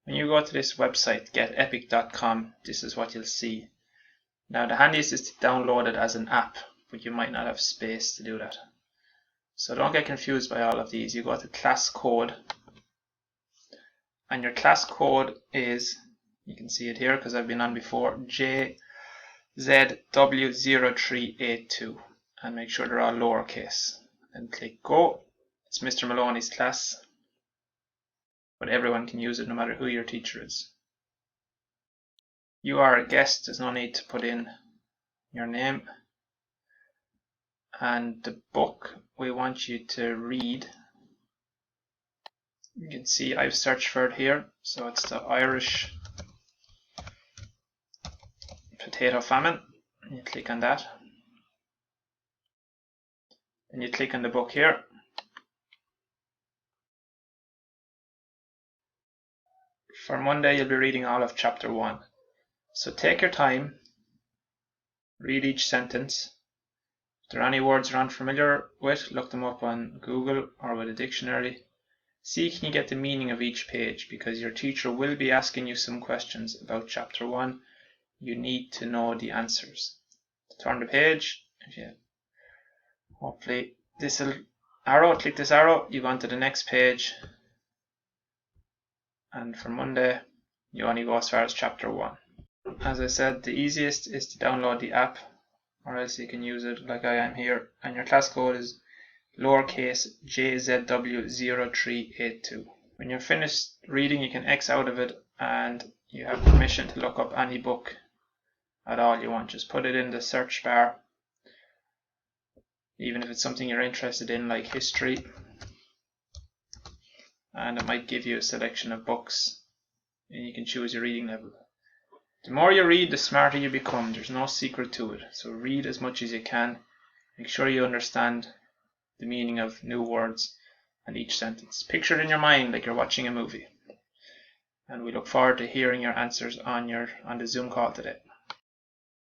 When you go to this website, getepic.com, this is what you'll see. Now the handiest is to download it as an app, but you might not have space to do that. So don't get confused by all of these. You go to class code, and your class code is, you can see it here because I've been on before, JZW0382, and make sure they're all lowercase. Then click go. It's Mr. Maloney's class, but everyone can use it no matter who your teacher is. You are a guest, there's no need to put in your name. And the book we want you to read, you can see I've searched for it here, so it's the Irish Potato Famine. You click on that, then you click on the book here. For Monday you'll be reading all of chapter 1. So take your time, read each sentence. If there are any words you're unfamiliar with, look them up on Google or with a dictionary. See can you get the meaning of each page, because your teacher will be asking you some questions about chapter 1. You need to know the answers. To turn the page, if you hopefully this will arrow, click this arrow, you go on to the next page. And for Monday, you only go as far as chapter 1. As I said, the easiest is to download the app, or else you can use it like I am here. And your class code is lowercase JZW0382. When you're finished reading, you can X out of it, and you have permission to look up any book at all you want. Just put it in the search bar, even if it's something you're interested in like history, and it might give you a selection of books, and you can choose your reading level. The more you read, the smarter you become. There's no secret to it. So read as much as you can. Make sure you understand the meaning of new words and each sentence. Picture it in your mind like you're watching a movie. And we look forward to hearing your answers on the Zoom call today.